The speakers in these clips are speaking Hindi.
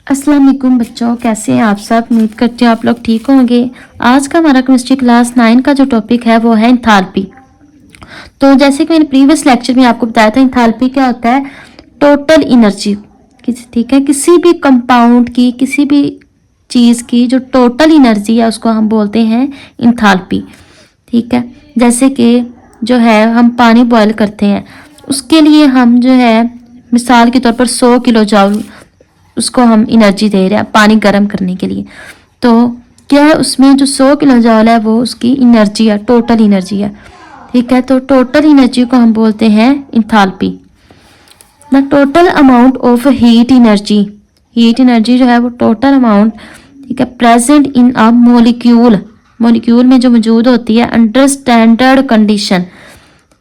अस्सलाम वालेकुम बच्चों, कैसे हैं आप सब। उम्मीद करते हैं आप लोग ठीक होंगे। आज का हमारा केमिस्ट्री क्लास 9 का जो टॉपिक है वो है इंथाल्पी। तो जैसे कि मैंने प्रीवियस लेक्चर में आपको बताया था, इंथाल्पी क्या होता है? टोटल एनर्जी, ठीक है, किसी भी कंपाउंड की, किसी भी चीज़ की जो टोटल एनर्जी है उसको हम बोलते हैं इंथाल्पी। ठीक है, जैसे कि जो है हम पानी बॉयल करते हैं, उसके लिए हम जो है मिसाल के तौर पर 100 किलो जूल उसको हम एनर्जी दे रहे हैं पानी गर्म करने के लिए। तो क्या है, उसमें जो 100 किलो जूल है वो उसकी एनर्जी है, टोटल एनर्जी है। ठीक है, तो टोटल एनर्जी को हम बोलते हैं enthalpy. The total amount of heat energy, heat energy जो है वो टोटल अमाउंट, ठीक है, present in a molecule, molecule में जो मौजूद होती है under standard condition.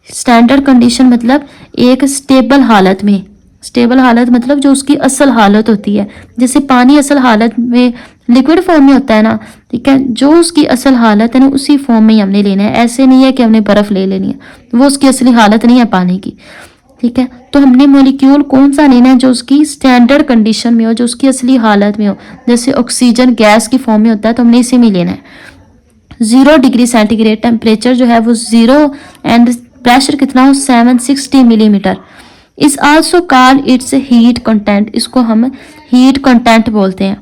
Standard condition मतलब एक स्टेबल हालत में, स्टेबल हालत मतलब जो उसकी असल हालत होती है। जैसे पानी असल हालत में लिक्विड फॉर्म में होता है ना, ठीक है, जो उसकी असल हालत है ना उसी फॉर्म में ही हमने लेना है। ऐसे नहीं है कि हमने बर्फ ले लेनी है, वो उसकी असली हालत नहीं है पानी की। ठीक है, तो हमने मॉलिक्यूल कौन सा लेना है? जो उसकी स्टैंडर्ड कंडीशन में हो, जो उसकी असली हालत में हो। जैसे ऑक्सीजन गैस की फॉर्म में होता है तो हमने इसी में लेना है। 0 डिग्री सेंटीग्रेड टेम्परेचर जो है वो 0 एंड प्रेशर कितना हो 760 मिलीमीटर। इस also called its heat content, इसको हम हीट कंटेंट बोलते हैं।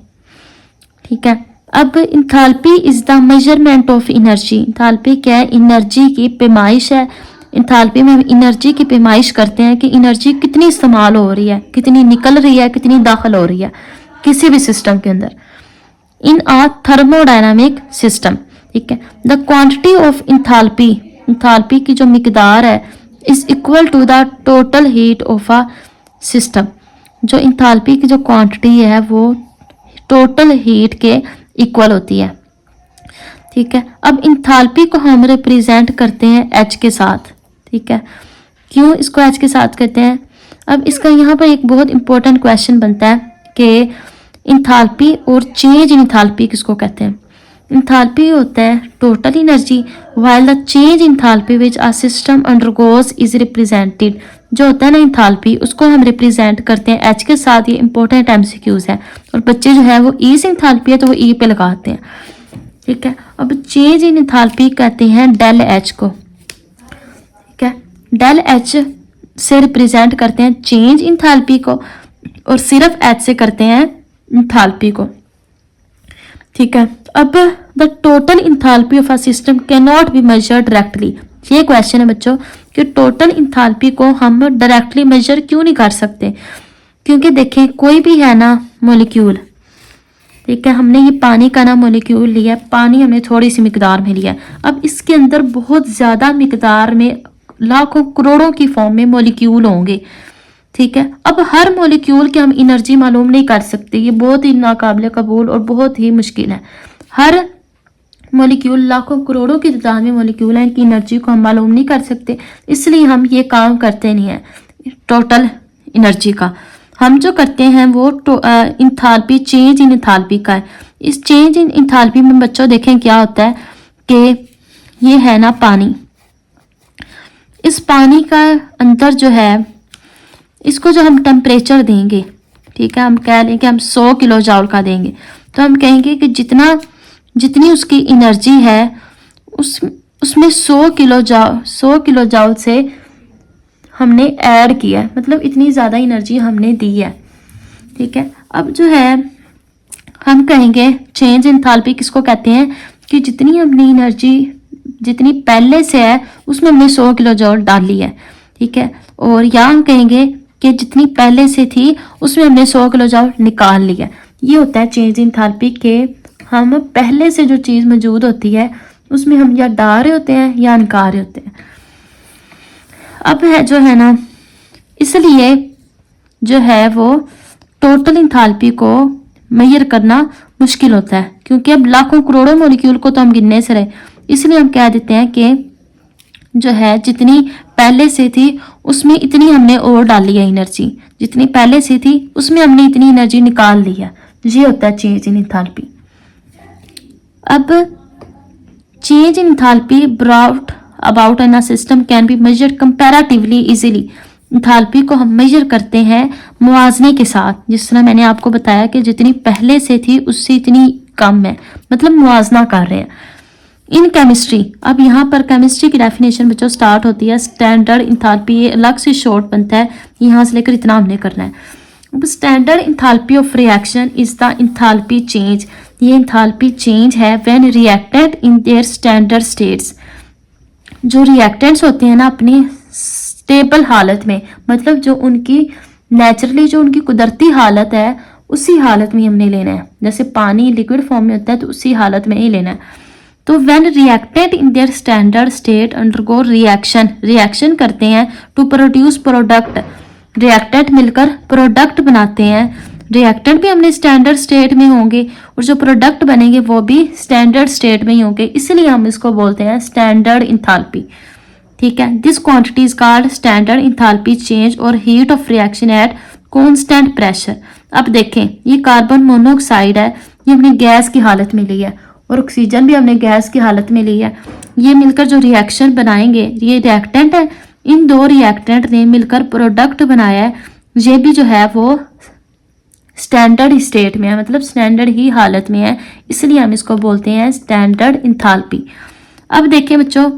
ठीक है, अब enthalpy is the measurement of energy. Enthalpy क्या है? एनर्जी की पैमाइश है। इंथाल्पी में हम एनर्जी की पैमाइश करते हैं कि एनर्जी कितनी इस्तेमाल हो रही है, कितनी निकल रही है, कितनी दाखिल हो रही है किसी भी सिस्टम के अंदर, इन अ थर्मोडायनामिक सिस्टम। ठीक है, the quantity of enthalpy, enthalpy की जो मिकदार है is equal to the total heat of a system. जो इंथाल्पी की जो क्वांटिटी है वो टोटल हीट के इक्वल होती है। ठीक है, अब इंथाल्पी को हम रिप्रेजेंट करते हैं एच के साथ। ठीक है, क्यों इसको एच के साथ कहते हैं? अब इसका यहाँ पर एक बहुत इंपॉर्टेंट क्वेश्चन बनता है कि इंथाल्पी और चेंज इन इंथाल्पी किसको कहते हैं? इंथाल्पी होता है total energy, while the change enthalpy which a system undergoes is represented. जो होता है ना इंथाल्पी, उसको हम रिप्रेजेंट करते हैं एच के साथ। ये इंपॉर्टेंट एमसीक्यूज है और बच्चे जो है वो ई से इंथाल्पी है तो वो ई पे लगाते हैं। ठीक है, अब चेंज इन इंथाल्पी कहते हैं डेल एच को। ठीक है, डेल एच से रिप्रेजेंट करते हैं चेंज इंथाल्पी को और सिर्फ एच से करते हैं इंथाल्पी को। ठीक है, अब the total enthalpy of a system can not be measured directly. ये क्वेश्चन है बच्चों कि टोटल इंथाल्पी को हम डायरेक्टली मेजर क्यों नहीं कर सकते? क्योंकि देखें कोई भी है ना मॉलिक्यूल, ठीक है, हमने ये पानी का ना मॉलिक्यूल लिया, पानी हमने थोड़ी सी मिकदार में लिया। अब इसके अंदर बहुत ज़्यादा मिकदार में लाखों करोड़ों की फॉर्म में मॉलिक्यूल होंगे। ठीक है, अब हर मॉलिक्यूल की हम एनर्जी मालूम नहीं कर सकते, ये बहुत ही नाकाबिले कबूल और बहुत ही मुश्किल है। हर मॉलिक्यूल, लाखों करोड़ों की तादाद में मॉलिक्यूल हैं, इनकी एनर्जी को हम मालूम नहीं कर सकते, इसलिए हम ये काम करते नहीं हैं टोटल एनर्जी का। हम जो करते हैं वो इंथाल्पी, चेंज इन इंथाल्पी का है। इस चेंज इन इंथाल्पी में बच्चों देखें क्या होता है कि ये है ना पानी, इस पानी का अंदर जो है इसको जो हम टेम्परेचर देंगे, ठीक है, हम कह लें कि हम 100 किलो जूल का देंगे, तो हम कहेंगे कि जितनी उसकी एनर्जी है उसमें 100 किलो जूल से हमने ऐड किया है, मतलब इतनी ज़्यादा एनर्जी हमने दी है। ठीक है, अब जो है हम कहेंगे चेंज इंथाल्पी किसको कहते हैं कि जितनी हमने एनर्जी जितनी पहले से है उसमें हमने 100 किलो जूल डाली है। ठीक है, और या हम कहेंगे कि जितनी पहले से थी उसमें हमने 100 किलो जूल निकाल लिया। ये होता है चेंज इंथाल्पी के हम पहले से जो चीज़ मौजूद होती है उसमें हम या डाल रहे होते हैं या निकाल रहे होते हैं। अब है जो है ना, इसलिए जो है वो टोटल इंथाल्पी को मेजर करना मुश्किल होता है, क्योंकि अब लाखों करोड़ों मॉलिक्यूल को तो हम गिनने से रहे, इसलिए हम कह देते हैं कि जो है जितनी पहले से थी उसमें इतनी हमने और डाली है एनर्जी, जितनी पहले से थी उसमें हमने इतनी एनर्जी निकाल ली है। ये होता है चेंज इन इंथाल्पी। अब change in enthalpy brought about in a system can be measured comparatively easily. Enthalpy को हम मेजर करते हैं मुआवजे के साथ, जिस तरह मैंने आपको बताया कि जितनी पहले से थी उससे इतनी कम है, मतलब मुआवजा कर रहे हैं। इन केमिस्ट्री, अब यहाँ पर केमिस्ट्री की डेफिनेशन बच्चों स्टार्ट होती है स्टैंडर्ड इंथाल्पी, ये अलग से शॉर्ट बनता है, यहाँ से लेकर इतना हमने करना है। Standard enthalpy of reaction is the enthalpy change, ये इंथाल्पी चेंज है when reactant in their standard states, जो रिएक्टेंट्स होते हैं ना अपनी स्टेबल हालत में, मतलब जो उनकी नेचुरली जो उनकी कुदरती हालत है उसी हालत में हमने लेना है। जैसे पानी लिक्विड फॉर्म में होता है तो उसी हालत में ही लेना है। तो when reactant in their standard state undergo reaction, reaction करते हैं टू प्रोड्यूस प्रोडक्ट, रिएक्टेंट मिलकर प्रोडक्ट बनाते हैं। रिएक्टेंट भी हमने स्टैंडर्ड स्टेट में होंगे और जो प्रोडक्ट बनेंगे वो भी स्टैंडर्ड स्टेट में ही होंगे, इसलिए हम इसको बोलते हैं स्टैंडर्ड इंथाल्पी। ठीक है, this quantity is called standard enthalpy change और heat of reaction at constant pressure. अब देखें, ये कार्बन मोनोऑक्साइड है, ये हमने गैस की हालत में ली है, और ऑक्सीजन भी हमने गैस की हालत में ली है। ये मिलकर जो रिएक्शन बनाएंगे, ये रिएक्टेंट है, इन दो रिएक्टेंट ने मिलकर प्रोडक्ट बनाया है, ये भी जो है वो स्टैंडर्ड स्टेट में है, मतलब स्टैंडर्ड ही हालत में है, इसलिए हम इसको बोलते हैं स्टैंडर्ड इंथाल्पी। अब देखिए बच्चों,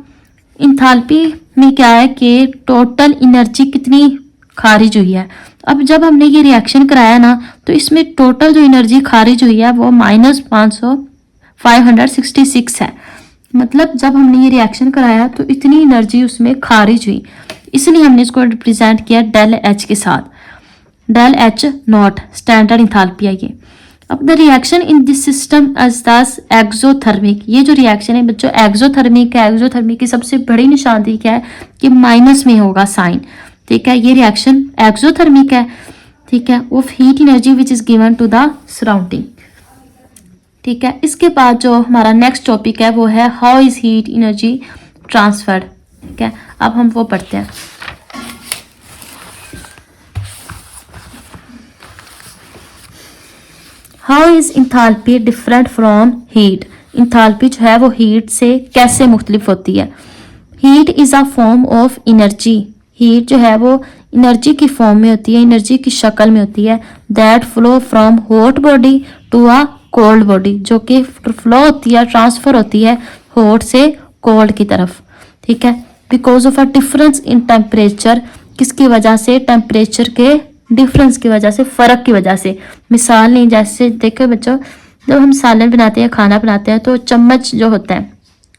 इंथाल्पी में क्या है कि टोटल एनर्जी कितनी खारिज हुई है। अब जब हमने ये रिएक्शन कराया ना, तो इसमें टोटल जो एनर्जी खारिज हुई है वो -566 है। मतलब जब हमने ये रिएक्शन कराया तो इतनी एनर्जी उसमें खारिज हुई, इसलिए हमने इसको रिप्रेजेंट किया डेल एच के साथ, del H naught, standard enthalpy है ये। अब the reaction in this system as दस एक्सोथर्मिक, ये जो रिएक्शन है बच्चों एक्सोथर्मिक है। एक्सोथर्मिक की सबसे बड़ी निशानी क्या है कि माइनस में होगा साइन। ठीक है, ये रिएक्शन एक्सोथर्मिक है। ठीक है, of heat energy which is given to the surrounding. ठीक है, इसके बाद जो हमारा नेक्स्ट टॉपिक है वो है how is heat energy transferred. ठीक है, अब हम वो पढ़ते हैं। How is enthalpy different from heat, enthalpy जो है वो हीट से कैसे मुख्तलिफ होती है। Heat is a form of energy, heat जो है वो एनर्जी की फॉर्म में होती है, एनर्जी की शक्ल में होती है, that flow from hot body to a cold body, जो कि फ्लो होती है, ट्रांसफर होती है हॉट से कोल्ड की तरफ। ठीक है, because of a difference in temperature, किसकी वजह से, टेम्परेचर के डिफरेंस की वजह से, फर्क की वजह से। मिसाल नहीं, जैसे देखो बच्चों, जब हम सालन बनाते हैं, खाना बनाते हैं, तो चम्मच जो होता है,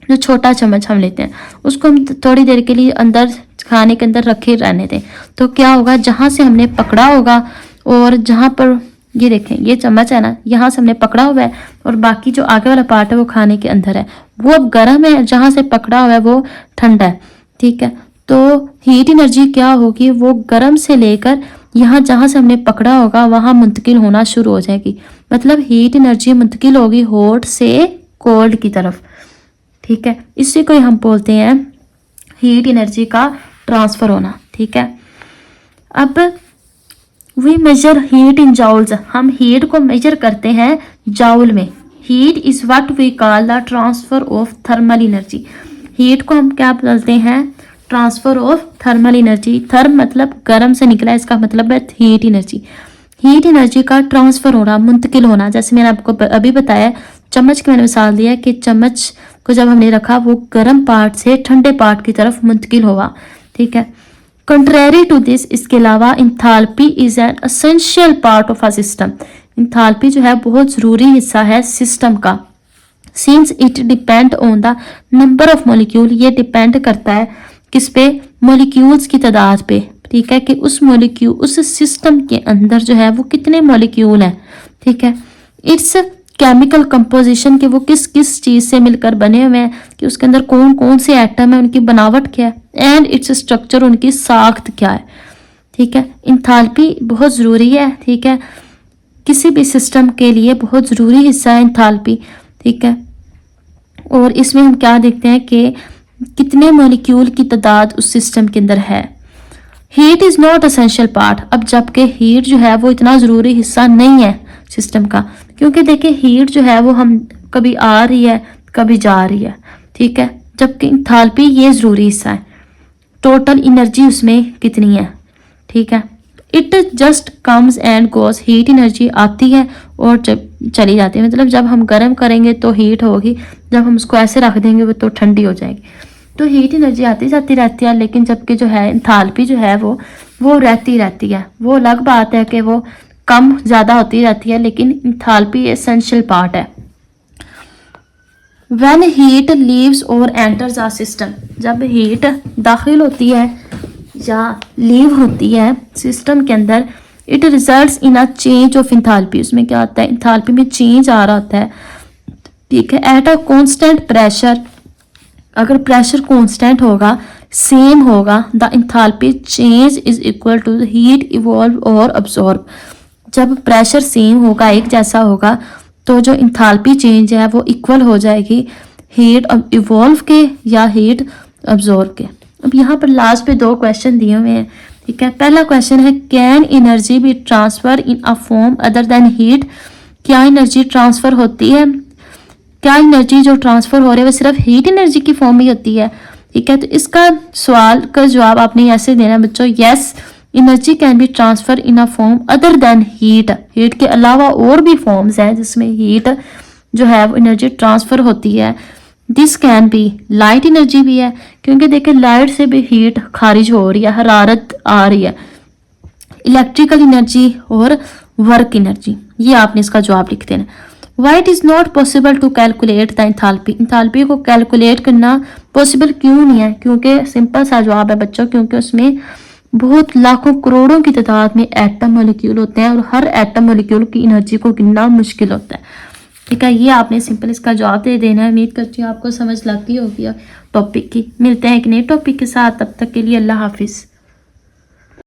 जो छोटा चम्मच हम लेते हैं, उसको हम थोड़ी देर के लिए अंदर खाने के अंदर रखे रहने दें, तो क्या होगा, जहाँ से हमने पकड़ा होगा और जहाँ पर ये देखें ये चम्मच है ना, यहाँ से हमने पकड़ा हुआ है और बाकी जो आगे वाला पार्ट है वो खाने के अंदर है, वो अब गर्म है, जहाँ से पकड़ा हुआ है वो ठंडा है। ठीक है, तो हीट एनर्जी क्या होगी, वो गर्म से लेकर यहाँ जहाँ से हमने पकड़ा होगा वहाँ मुंतकिल होना शुरू हो जाएगी, मतलब हीट एनर्जी मुंतकिल होगी हॉट से कोल्ड की तरफ। ठीक है, इसी को हम बोलते हैं हीट एनर्जी का ट्रांसफर होना। ठीक है, अब we measure heat in joules, हम हीट को मेजर करते हैं जाउल में। Heat is what we call the transfer of thermal energy, heat को हम क्या बोलते हैं, transfer of thermal energy. Therm मतलब गर्म से निकला, इसका मतलब है हीट एनर्जी। हीट एनर्जी का ट्रांसफर होना, मुंतकिल होना, जैसे मैंने आपको अभी बताया, चम्मच की मैंने मिसाल दिया कि चम्मच को जब हमने रखा वो गर्म पार्ट से ठंडे पार्ट की तरफ मुंतकिल होगा। ठीक है, कंट्रेरी टू दिस, इसके अलावा enthalpy is an essential part of a system, enthalpy जो है बहुत ज़रूरी हिस्सा है सिस्टम का। Since it depend on the number of molecule, ये डिपेंड करता है किस पे, मॉलिक्यूल्स की तादाद पे। ठीक है, कि उस मॉलिक्यूल, उस सिस्टम के अंदर जो है वो कितने मॉलिक्यूल हैं। ठीक है, इट्स केमिकल कंपोजिशन, के वो किस किस चीज़ से मिलकर बने हुए हैं, कि उसके अंदर कौन कौन से एटम है, उनकी बनावट क्या है, एंड इट्स स्ट्रक्चर, उनकी साख्त क्या है। ठीक है, इंथाल्पी बहुत ज़रूरी है। ठीक है, किसी भी सिस्टम के लिए बहुत ज़रूरी हिस्सा है इंथाल्पी। ठीक है, और इसमें हम क्या देखते हैं कि कितने मॉलिक्यूल की तादाद उस सिस्टम के अंदर है। Heat is not essential part, अब जबकि हीट जो है वो इतना ज़रूरी हिस्सा नहीं है सिस्टम का, क्योंकि देखिए हीट जो है वो हम कभी आ रही है कभी जा रही है। ठीक है, जबकि इंथाल्पी ये ज़रूरी हिस्सा है, टोटल एनर्जी उसमें कितनी है। ठीक है, it just comes and goes, heat energy आती है और चली जाती है। मतलब जब हम गर्म करेंगे तो हीट होगी, जब हम उसको ऐसे रख देंगे वो तो ठंडी हो जाएगी। तो हीट एनर्जी आती जाती रहती है, लेकिन जबकि जो है इंथाल्पी जो है वो रहती रहती है। वो अलग बात है कि वो कम ज़्यादा होती रहती है, लेकिन इंथाल्पी एसेंशियल पार्ट है। When heat leaves और enters a system, जब हीट दाखिल होती है या लीव होती है सिस्टम के अंदर, it results in a change of enthalpy, उसमें क्या होता है, इंथाल्पी में चेंज आ रहा होता है, ठीक है। एट अ कांस्टेंट प्रेशर, अगर प्रेशर कांस्टेंट होगा, सेम होगा, the enthalpy change is equal to heat evolve और अब्सॉर्ब। जब प्रेशर सेम होगा, एक जैसा होगा, तो जो इंथाल्पी चेंज है वो इक्वल हो जाएगी हीट इवॉल्व के या हीट अब्सॉर्ब के। अब यहाँ पर लास्ट पे 2 क्वेश्चन दिए हुए हैं, ठीक है। पहला क्वेश्चन है can energy be transfer in a form other than heat, क्या एनर्जी ट्रांसफर होती है, क्या एनर्जी जो ट्रांसफर हो रही है वो सिर्फ हीट एनर्जी की फॉर्म में होती है, ठीक है। तो इसका सवाल का जवाब आपने ऐसे देना बच्चों, yes energy can be transfer in a form other than heat, heat के अलावा और भी फॉर्म्स हैं जिसमें हीट जो है वो एनर्जी ट्रांसफर होती है। This can be, light energy भी है, क्योंकि देखिए लाइट से भी हीट खारिज हो रही है, हरारत आ रही है। इलेक्ट्रिकल एनर्जी और वर्क एनर्जी, ये आपने इसका जवाब लिख देना। Why it is not possible to calculate the enthalpy, enthalpy को कैलकुलेट करना पॉसिबल क्यों नहीं है, क्योंकि सिंपल सा जवाब है बच्चों, क्योंकि उसमें बहुत लाखों करोड़ों की तादाद में एटम मॉलिक्यूल होते हैं और हर एटम मॉलिक्यूल की एनर्जी को गिनना मुश्किल होता है, ठीक है। ये आपने सिंपल इसका जवाब दे देना है। उम्मीद करती हूँ आपको समझ लग गई होगी टॉपिक की। मिलते हैं एक नए टॉपिक के साथ, तब तक के लिए अल्लाह हाफिज़।